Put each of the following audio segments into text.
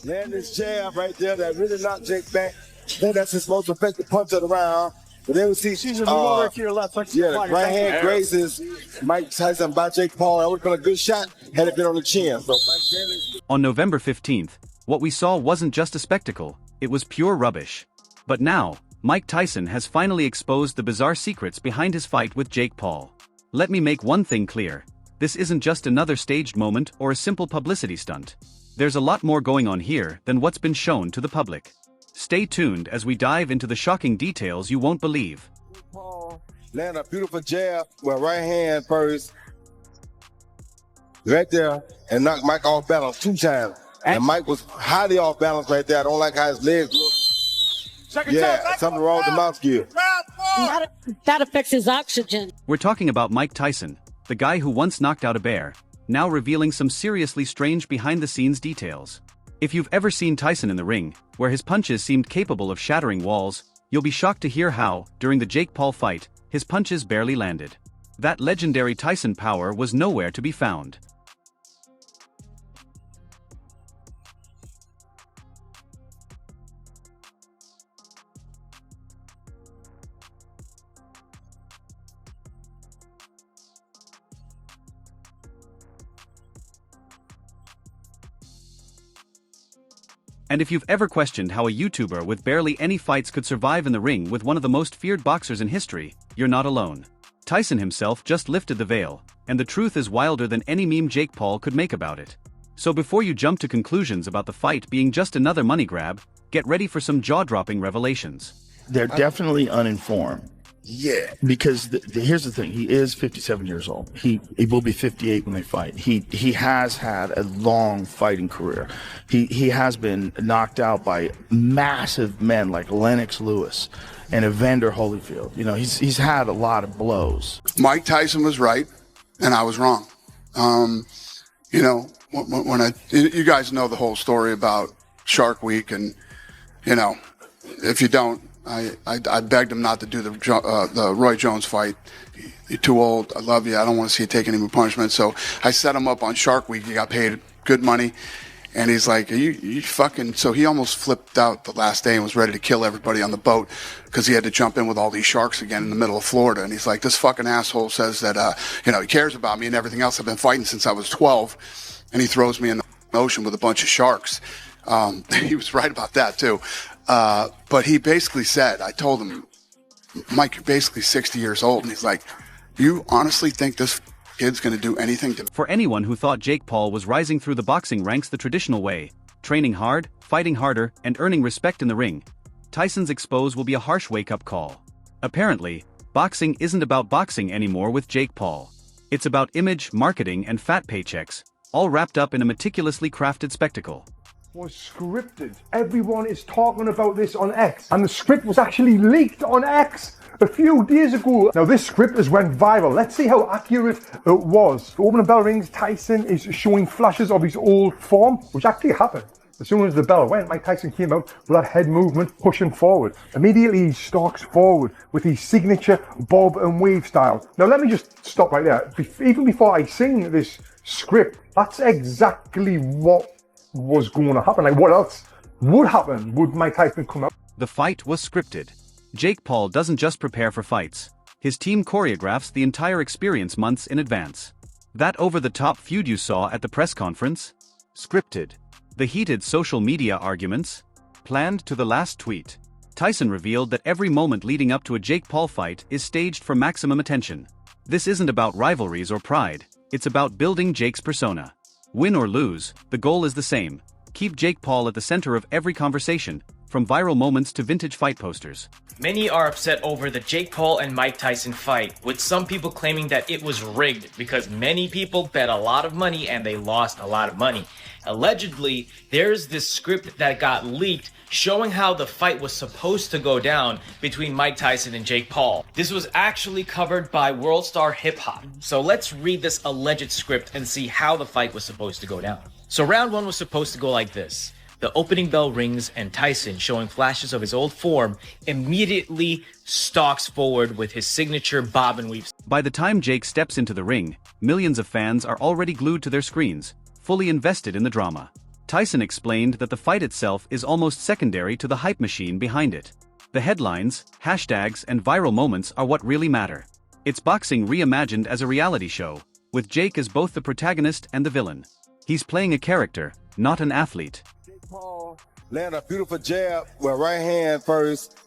Land this jab right there that really knocked Jake back. I think that's his most effective punch of the round. But then we see, move over to your left. the right hand grazes Mike Tyson by Jake Paul. That would have been a good shot had it been on the chin. So On November 15th, what we saw wasn't just a spectacle, it was pure rubbish. But now, Mike Tyson has finally exposed the bizarre secrets behind his fight with Jake Paul. Let me make one thing clear. This isn't just another staged moment or a simple publicity stunt. There's a lot more going on here than what's been shown to the public. Stay tuned as we dive into the shocking details you won't believe. Paul land a beautiful jab with right hand first. Right there, and knocked Mike off balance 2 times. And Mike was highly off balance right there. I don't like how his legs look. Something wrong with the mouth gear. That affects his oxygen. We're talking about Mike Tyson, the guy who once knocked out a bear, now revealing some seriously strange behind-the-scenes details. If you've ever seen Tyson in the ring, where his punches seemed capable of shattering walls, you'll be shocked to hear how, during the Jake Paul fight, his punches barely landed. That legendary Tyson power was nowhere to be found. And if you've ever questioned how a YouTuber with barely any fights could survive in the ring with one of the most feared boxers in history, you're not alone. Tyson himself just lifted the veil, and the truth is wilder than any meme Jake Paul could make about it. So before you jump to conclusions about the fight being just another money grab, get ready for some jaw-dropping revelations. They're definitely uninformed. Yeah. Because here's the thing, he is 57 years old. He will be 58 when they fight. He has had a long fighting career. He has been knocked out by massive men like Lennox Lewis and Evander Holyfield. You know, he's had a lot of blows. Mike Tyson was right, and I was wrong. You know, you guys know the whole story about Shark Week, and you know, if you don't, I begged him not to do the Roy Jones fight. You're too old. I love you. I don't want to see you take any more punishment. So I set him up on Shark Week. He got paid good money. And he's like, you fucking... So he almost flipped out the last day and was ready to kill everybody on the boat because he had to jump in with all these sharks again in the middle of Florida. And he's like, this fucking asshole says that, you know, he cares about me and everything else. I've been fighting since I was 12. And he throws me in the ocean with a bunch of sharks. He was right about that, too. But he basically said, I told him, Mike, you're basically 60 years old. And he's like, you honestly think this kid's going to do anything to me? For anyone who thought Jake Paul was rising through the boxing ranks the traditional way, training hard, fighting harder, and earning respect in the ring, Tyson's expose will be a harsh wake-up call. Apparently, boxing isn't about boxing anymore with Jake Paul. It's about image, marketing, and fat paychecks, all wrapped up in a meticulously crafted spectacle. Was scripted. Everyone is talking about this on X, and the script was actually leaked on X a few days ago. Now this script has went viral. Let's see how accurate it was. The opening bell rings, Tyson is showing flashes of his old form, which actually happened. As soon as the bell went, Mike Tyson came out with that head movement pushing forward. Immediately he stalks forward with his signature bob and weave style. Now let me just stop right there. Even before I sing this script, that's exactly what was going to happen. Like, what else would happen? Would Mike Tyson come out? The fight was scripted. Jake Paul doesn't just prepare for fights. His team choreographs the entire experience months in advance. That over-the-top feud you saw at the press conference? Scripted. The heated social media arguments? Planned to the last tweet. Tyson revealed that every moment leading up to a Jake Paul fight is staged for maximum attention. This isn't about rivalries or pride. It's about building Jake's persona. Win or lose, the goal is the same. Keep Jake Paul at the center of every conversation, from viral moments to vintage fight posters. Many are upset over the Jake Paul and Mike Tyson fight, with some people claiming that it was rigged because many people bet a lot of money and they lost a lot of money. Allegedly, there's this script that got leaked showing how the fight was supposed to go down between Mike Tyson and Jake Paul. This was actually covered by World Star Hip Hop. So let's read this alleged script and see how the fight was supposed to go down. So round one was supposed to go like this. The opening bell rings and Tyson, showing flashes of his old form, immediately stalks forward with his signature bob and weave. By the time Jake steps into the ring, millions of fans are already glued to their screens, fully invested in the drama. Tyson explained that the fight itself is almost secondary to the hype machine behind it. The headlines, hashtags, and viral moments are what really matter. It's boxing reimagined as a reality show, with Jake as both the protagonist and the villain. He's playing a character, not an athlete. Jake Paul landed a beautiful jab with right hand first,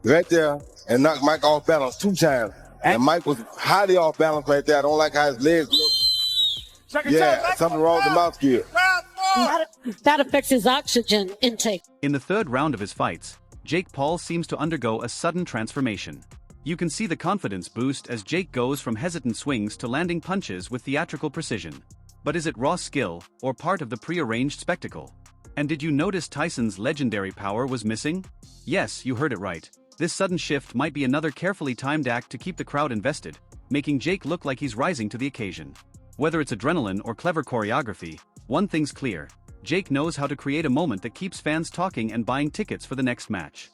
right there, and knocked Mike off balance 2 times. And Mike was highly off balance right there. I don't like how his legs look. Yeah, something wrong with the mouth gear. That affects his oxygen intake. In the third round of his fights, Jake Paul seems to undergo a sudden transformation. You can see the confidence boost as Jake goes from hesitant swings to landing punches with theatrical precision. But is it raw skill, or part of the pre-arranged spectacle? And did you notice Tyson's legendary power was missing? Yes, you heard it right. This sudden shift might be another carefully timed act to keep the crowd invested, making Jake look like he's rising to the occasion. Whether it's adrenaline or clever choreography, one thing's clear: Jake knows how to create a moment that keeps fans talking and buying tickets for the next match.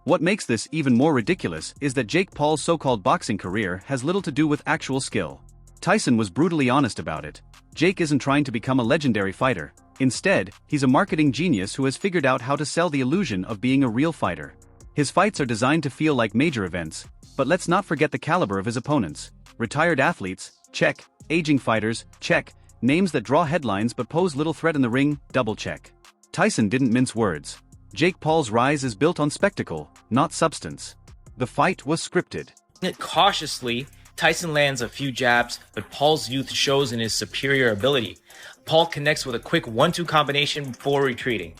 What makes this even more ridiculous is that Jake Paul's so-called boxing career has little to do with actual skill. Tyson was brutally honest about it. Jake isn't trying to become a legendary fighter. Instead, he's a marketing genius who has figured out how to sell the illusion of being a real fighter. His fights are designed to feel like major events, but let's not forget the caliber of his opponents. Retired athletes, check. Aging fighters, check. Names that draw headlines but pose little threat in the ring, double check. Tyson didn't mince words. Jake Paul's rise is built on spectacle, not substance. The fight was scripted. Cautiously, Tyson lands a few jabs, but Paul's youth shows in his superior ability. Paul connects with a quick 1-2 combination before retreating.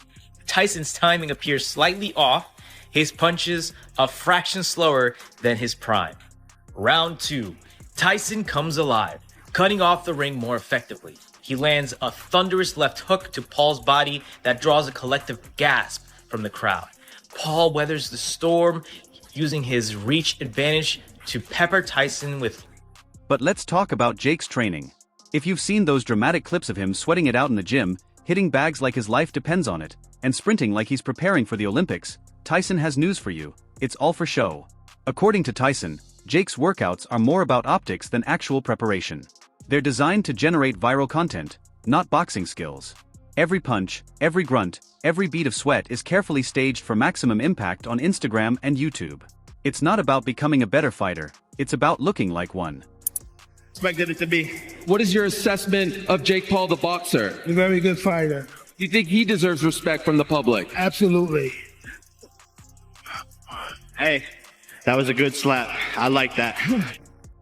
Tyson's timing appears slightly off, his punches a fraction slower than his prime. Round 2. Tyson comes alive, cutting off the ring more effectively. He lands a thunderous left hook to Paul's body that draws a collective gasp from the crowd. Paul weathers the storm, using his reach advantage to pepper Tyson with... But let's talk about Jake's training. If you've seen those dramatic clips of him sweating it out in the gym, hitting bags like his life depends on it, and sprinting like he's preparing for the Olympics, Tyson has news for you: it's all for show. According to Tyson, Jake's workouts are more about optics than actual preparation. They're designed to generate viral content, not boxing skills. Every punch, every grunt, every bead of sweat is carefully staged for maximum impact on Instagram and YouTube. It's not about becoming a better fighter, it's about looking like one. Expected it to be. What is your assessment of Jake Paul, the boxer? A very good fighter. Do you think he deserves respect from the public? Absolutely. Hey, that was a good slap. I like that.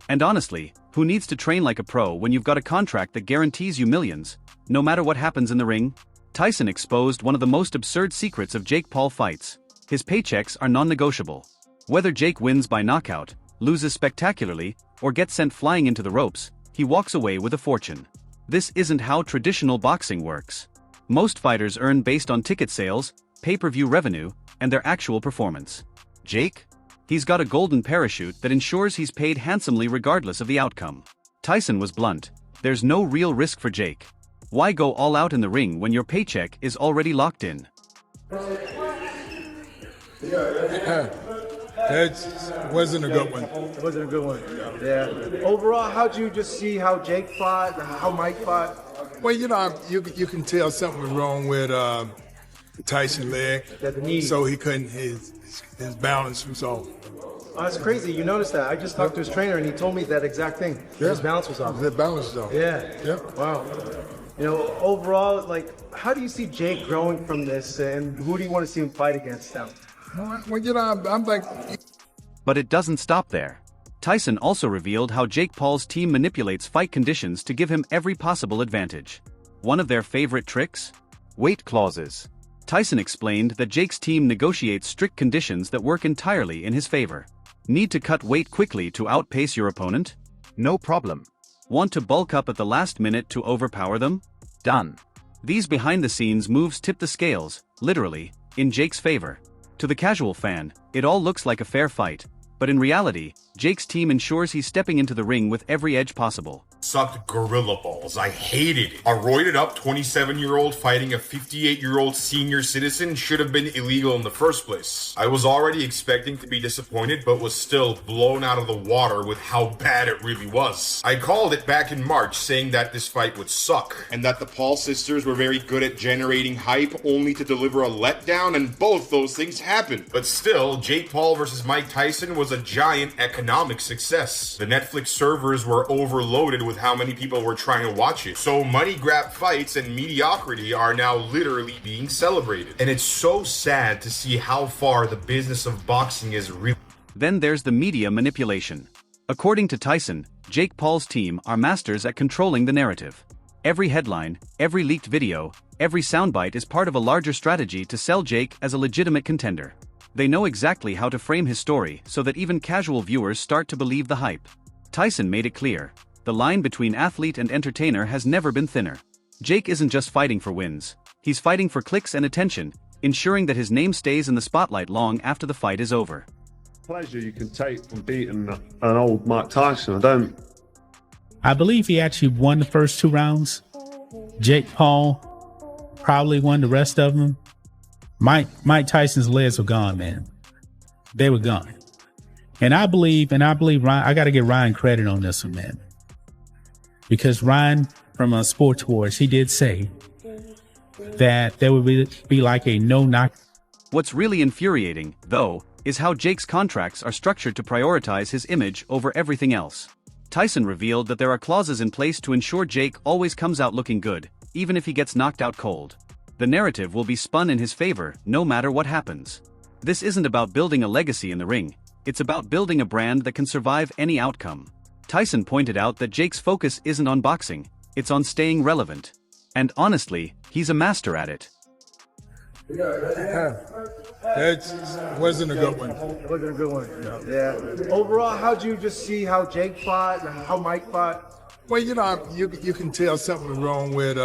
And honestly, who needs to train like a pro when you've got a contract that guarantees you millions, no matter what happens in the ring? Tyson exposed one of the most absurd secrets of Jake Paul fights. His paychecks are non-negotiable. Whether Jake wins by knockout, loses spectacularly, or gets sent flying into the ropes, he walks away with a fortune. This isn't how traditional boxing works. Most fighters earn based on ticket sales, pay-per-view revenue, and their actual performance. Jake? He's got a golden parachute that ensures he's paid handsomely regardless of the outcome. Tyson was blunt: there's no real risk for Jake. Why go all out in the ring when your paycheck is already locked in? That wasn't a good one. It wasn't a good one. Yeah. Overall, how'd you just see how Jake fought, how Mike fought? Well, you know, you can tell something was wrong with Tyson's leg. Yeah, the knee. So he couldn't, his balance was off. Oh, that's crazy. You noticed that. I just talked to his trainer and he told me that exact thing. Yeah. His balance was off. His balance was off. Yeah. Yep. Wow. You know, overall, like, how do you see Jake growing from this, and who do you want to see him fight against now? Well, you know, I'm like... But it doesn't stop there. Tyson also revealed how Jake Paul's team manipulates fight conditions to give him every possible advantage. One of their favorite tricks? Weight clauses. Tyson explained that Jake's team negotiates strict conditions that work entirely in his favor. Need to cut weight quickly to outpace your opponent? No problem. Want to bulk up at the last minute to overpower them? Done. These behind-the-scenes moves tip the scales, literally, in Jake's favor. To the casual fan, it all looks like a fair fight, but in reality, Jake's team ensures he's stepping into the ring with every edge possible. sucked gorilla balls. I hated it. A roided up 27-year-old fighting a 58-year-old senior citizen should have been illegal in the first place. I was already expecting to be disappointed, but was still blown out of the water with how bad it really was. I called it back in March, saying that this fight would suck, and that the Paul sisters were very good at generating hype only to deliver a letdown, and both those things happened. But still, Jake Paul versus Mike Tyson was a giant economic success. The Netflix servers were overloaded with how many people were trying to watch it. So money grab fights and mediocrity are now literally being celebrated. And it's so sad to see how far the business of boxing is really. Then there's the media manipulation. According to Tyson, Jake Paul's team are masters at controlling the narrative. Every headline, every leaked video, every soundbite is part of a larger strategy to sell Jake as a legitimate contender. They know exactly how to frame his story so that even casual viewers start to believe the hype. Tyson made it clear. The line between athlete and entertainer has never been thinner. Jake isn't just fighting for wins. He's fighting for clicks and attention, ensuring that his name stays in the spotlight long after the fight is over. Pleasure you can take from beating an old Mike Tyson. I believe he actually won the first 2 rounds. Jake Paul probably won the rest of them. Mike Tyson's legs were gone, man. They were gone. And I believe Ryan, I got to give Ryan credit on this one, man. Because Ryan from Sports Wars, he did say that there would be like a no-knock. What's really infuriating, though, is how Jake's contracts are structured to prioritize his image over everything else. Tyson revealed that there are clauses in place to ensure Jake always comes out looking good, even if he gets knocked out cold. The narrative will be spun in his favor, no matter what happens. This isn't about building a legacy in the ring, it's about building a brand that can survive any outcome. Tyson pointed out that Jake's focus isn't on boxing, it's on staying relevant. And honestly, he's a master at it. That wasn't a good one. It wasn't a good one. No. Yeah. Overall, how'd you just see how Jake fought and how Mike fought? Well, you can tell something was wrong with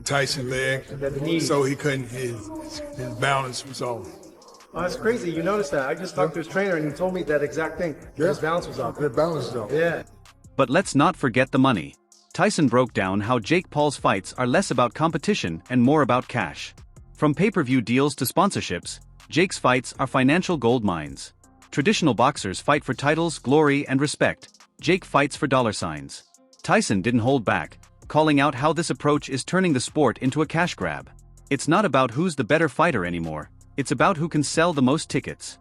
Tyson's leg, so he couldn't. His balance was off. Oh, that's crazy. You noticed that. I just talked to his trainer and he told me that exact thing. Yeah. His balance was off. His balance was off. Yeah. But let's not forget the money. Tyson broke down how Jake Paul's fights are less about competition and more about cash. From pay-per-view deals to sponsorships, Jake's fights are financial gold mines. Traditional boxers fight for titles, glory, and respect. Jake fights for dollar signs. Tyson didn't hold back, calling out how this approach is turning the sport into a cash grab. It's not about who's the better fighter anymore. It's about who can sell the most tickets.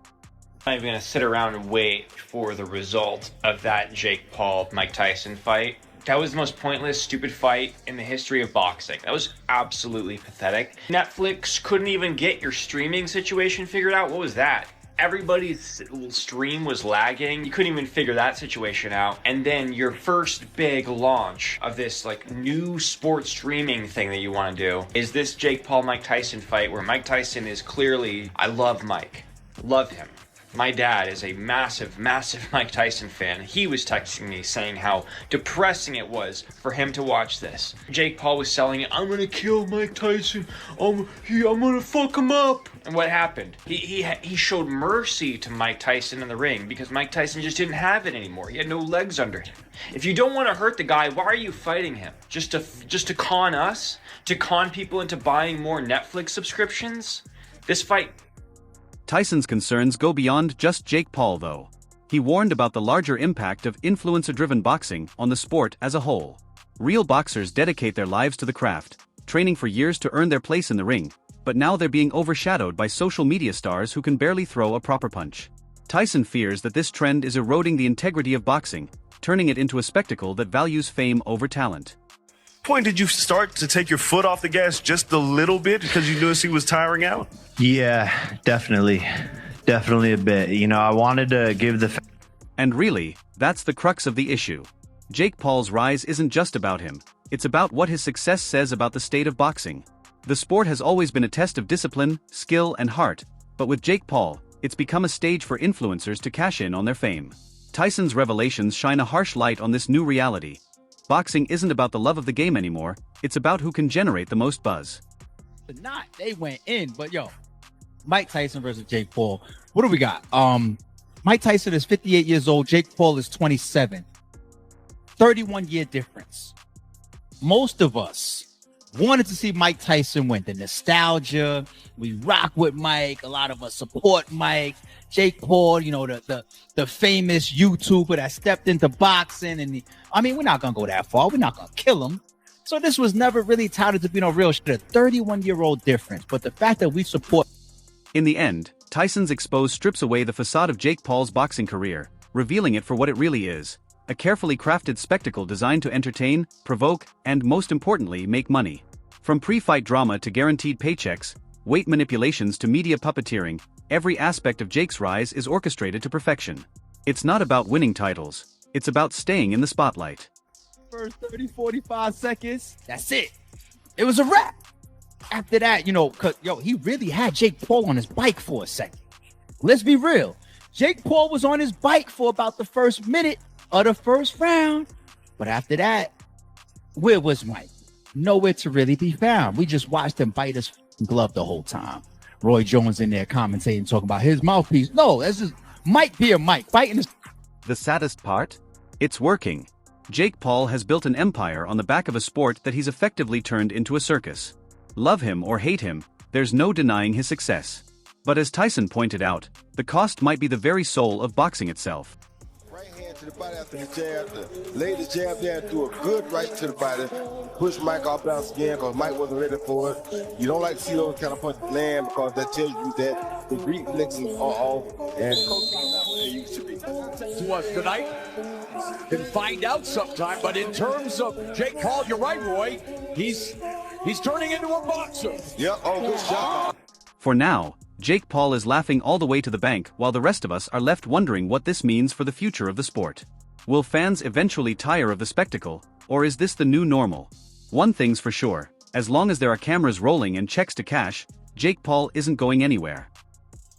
I'm not even going to sit around and wait for the result of that Jake Paul-Mike Tyson fight. That was the most pointless, stupid fight in the history of boxing. That was absolutely pathetic. Netflix couldn't even get your streaming situation figured out. What was that? Everybody's stream was lagging. You couldn't even figure that situation out. And then your first big launch of this new sports streaming thing that you want to do is this Jake Paul-Mike Tyson fight where Mike Tyson is clearly, I love Mike. Love him. My dad is a massive, massive Mike Tyson fan. He was texting me saying how depressing it was for him to watch this. Jake Paul was selling it, I'm gonna kill Mike Tyson. I'm gonna fuck him up. And what happened? He showed mercy to Mike Tyson in the ring because Mike Tyson just didn't have it anymore. He had no legs under him. If you don't want to hurt the guy, why are you fighting him? Just to con us? To con people into buying more Netflix subscriptions? This fight... Tyson's concerns go beyond just Jake Paul, though. He warned about the larger impact of influencer-driven boxing on the sport as a whole. Real boxers dedicate their lives to the craft, training for years to earn their place in the ring, but now they're being overshadowed by social media stars who can barely throw a proper punch. Tyson fears that this trend is eroding the integrity of boxing, turning it into a spectacle that values fame over talent. Point did you start to take your foot off the gas just a little bit because you noticed he was tiring out? Yeah, definitely a bit. I wanted to give the... And really, that's the crux of the issue. Jake Paul's rise isn't just about him, it's about what his success says about the state of boxing. The sport has always been a test of discipline, skill, and heart, but with Jake Paul, it's become a stage for influencers to cash in on their fame. Tyson's revelations shine a harsh light on this new reality. Boxing isn't about the love of the game anymore, it's about who can generate the most buzz. They went in, but Mike Tyson versus Jake Paul. What do we got? Mike Tyson is 58 years old, Jake Paul is 27. 31-year difference. Most of us wanted to see Mike Tyson win. The nostalgia, we rock with Mike. A lot of us support Mike. Jake Paul, you know, the famous YouTuber that stepped into boxing. And we're not going to go that far. We're not going to kill him. So this was never really touted to be no real shit. A 31-year-old difference. But the fact that we support... In the end, Tyson's exposed strips away the facade of Jake Paul's boxing career, revealing it for what it really is. A carefully crafted spectacle designed to entertain, provoke, and most importantly, make money. From pre-fight drama to guaranteed paychecks, weight manipulations to media puppeteering, every aspect of Jake's rise is orchestrated to perfection. It's not about winning titles, it's about staying in the spotlight. First 30, 45 seconds, that's it. It was a wrap. After that, he really had Jake Paul on his bike for a second. Let's be real. Jake Paul was on his bike for about the first minute of the first round. But after that, where was Mike? Nowhere to really be found. We just watched him bite his glove the whole time. Roy Jones in there commentating, talking about his mouthpiece. No, that's just Mike being Mike, biting his... The saddest part? It's working. Jake Paul has built an empire on the back of a sport that he's effectively turned into a circus. Love him or hate him, there's no denying his success. But as Tyson pointed out, the cost might be the very soul of boxing itself. Right hand to the body after the jab, lay the jab there and do a good right to the body. Push Mike off balance again because Mike wasn't ready for it. You don't like to see those kind of punches land because that tells you that the reflexes are off and where you should be. To us tonight, can find out sometime. But in terms of Jake Paul, you're right, Roy. He's turning into a boxer. Yep. Oh, good shot. For now, Jake Paul is laughing all the way to the bank while the rest of us are left wondering what this means for the future of the sport. Will fans eventually tire of the spectacle, or is this the new normal? One thing's for sure, as long as there are cameras rolling and checks to cash, Jake Paul isn't going anywhere.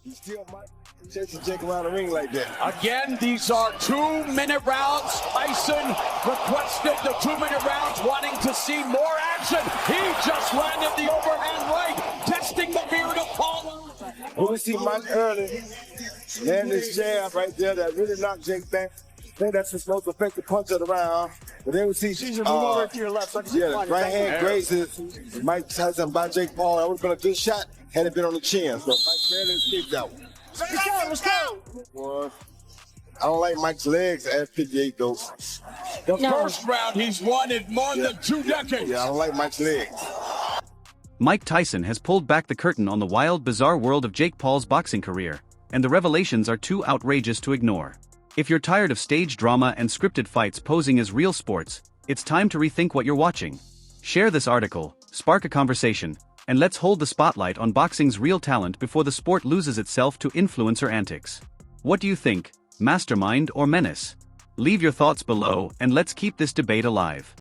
He still might chase Jake around the ring like that. Again, these are 2-minute rounds. Tyson requested the 2-minute rounds, wanting to see more action. He just landed the overhand right, testing the beard of Paul. When we see Mike early, land this jab right there that really knocked Jake back. I think that's his most effective punch of the round. But then we see move over to your left. So the right hand grazes Mike Tyson by Jake Paul. That would have been a good shot had it been on the chin. So Mike barely escaped that one. Let's go. Well, I don't like Mike's legs at 58 though. The first round he's won in more than 2 decades. Yeah, I don't like Mike's legs. Mike Tyson has pulled back the curtain on the wild, bizarre world of Jake Paul's boxing career, and the revelations are too outrageous to ignore. If you're tired of stage drama and scripted fights posing as real sports, it's time to rethink what you're watching. Share this article, spark a conversation, and let's hold the spotlight on boxing's real talent before the sport loses itself to influencer antics. What do you think, mastermind or menace? Leave your thoughts below and let's keep this debate alive.